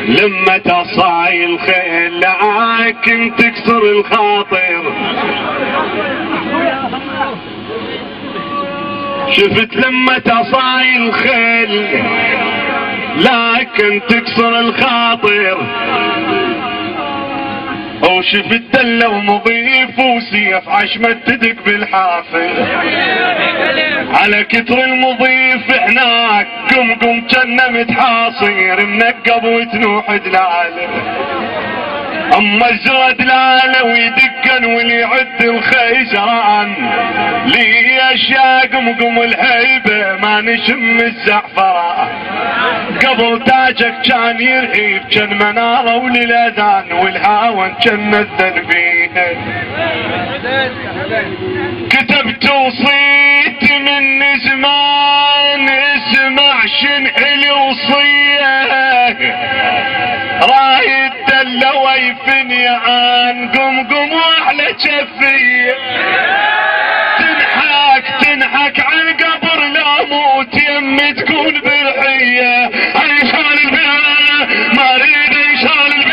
لما تصاي الخيل لكن تكسر الخاطر. شفت لما تصاي الخيل لكن تكسر الخاطر. وشفت دلة ومضيف وسيف عشمتتك بالحافل. على كتر المضيف هناك قمقم جنة متحاصير منقب وتنوح دلاله. اما الزرد دلاله ويدقن واللي يعد الخيزران ليش يا قمقم الهيبه ما نشم الزعفران. قبل تاجك كان يرهيب كان مناره وللاذان والهاون كان نذن فيه. كتبت وصيت من زمان اسمع شنع الوصيه. رايد دله ويفني عن قمقم واحلى جفيه. تنحك عن قبر لا موت يم تكون برحيه. عيشان البيت ما اريد عيشان البيت.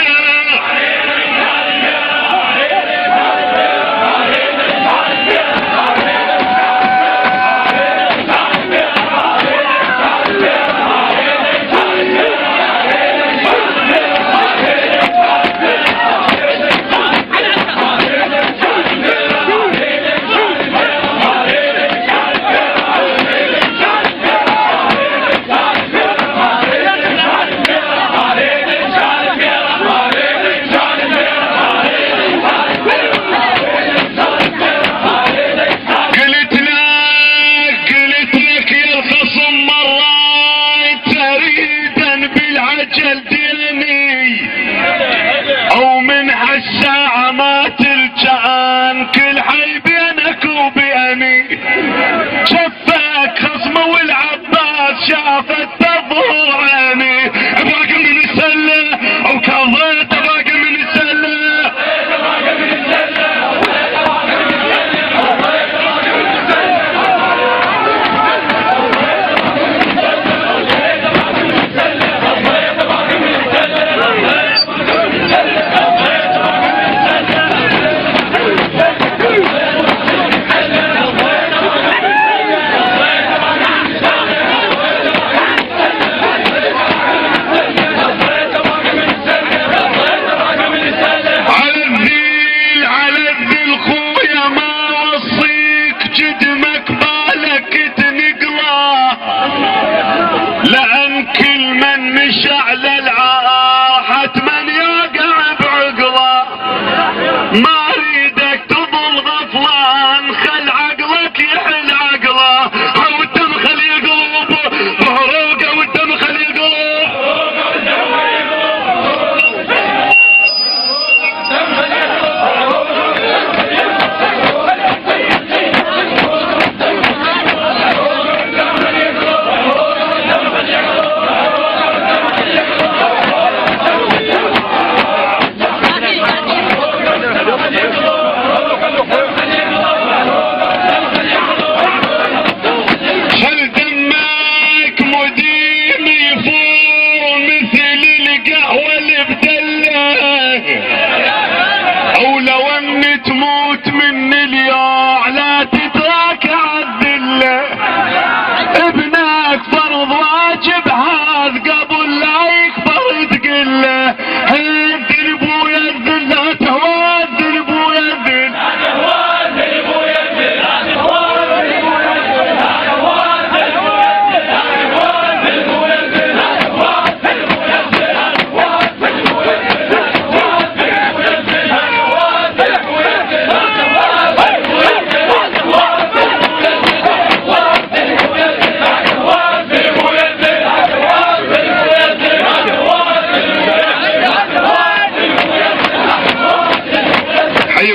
الساعة ما تلجأن كل حي بينك وبيني. شفاك خصمه والعباس شافت تظهر عيني. ابغاك من السلة او كظيت ابغاك من السلة. ما اريدك تظل غفلان خل عقلك يحل عقله. والدم خلي يقلب بهروقه والدم خلي يقلب. تموت من اليوع لا تتراك عالذله. ابنك فرض واجب هذا قبل لا يكبر تقله. هد ابويا الذل لا تهواد ابويا الذل.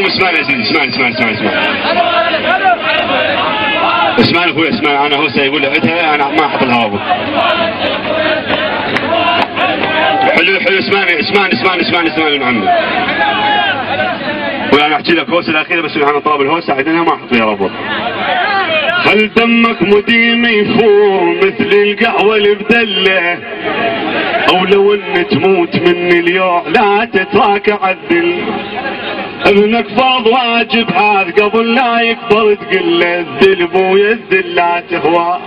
اسمعني يا سيدي اسمعني اخوي اسمعني. انا هو سيقول عدها انا ما احط الهواء. حلو اسمعني محمد. وانا احكي لك هوسه الاخيره بس سبحان طلب الهوسه عندنا ما احط فيها ربط. خل دمك مديم يفور مثل القهوه اللي بدله. ولو ان تموت مني اليوم لا تتراك عدل. ابنك فرض واجب هذا قبل لا يكبر تقول له الذل ابويا الذل لا تهوى.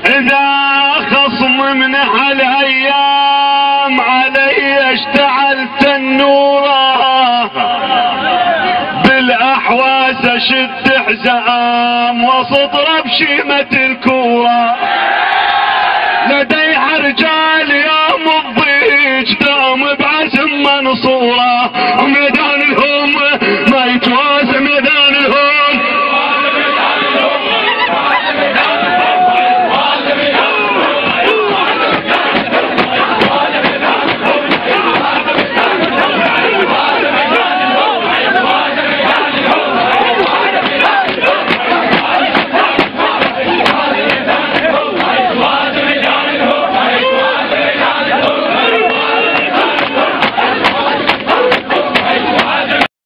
اذا خصم من هالايام علي اشتعل تنوره بالاحواس اشد حزام وسطره بشيمة الكوره.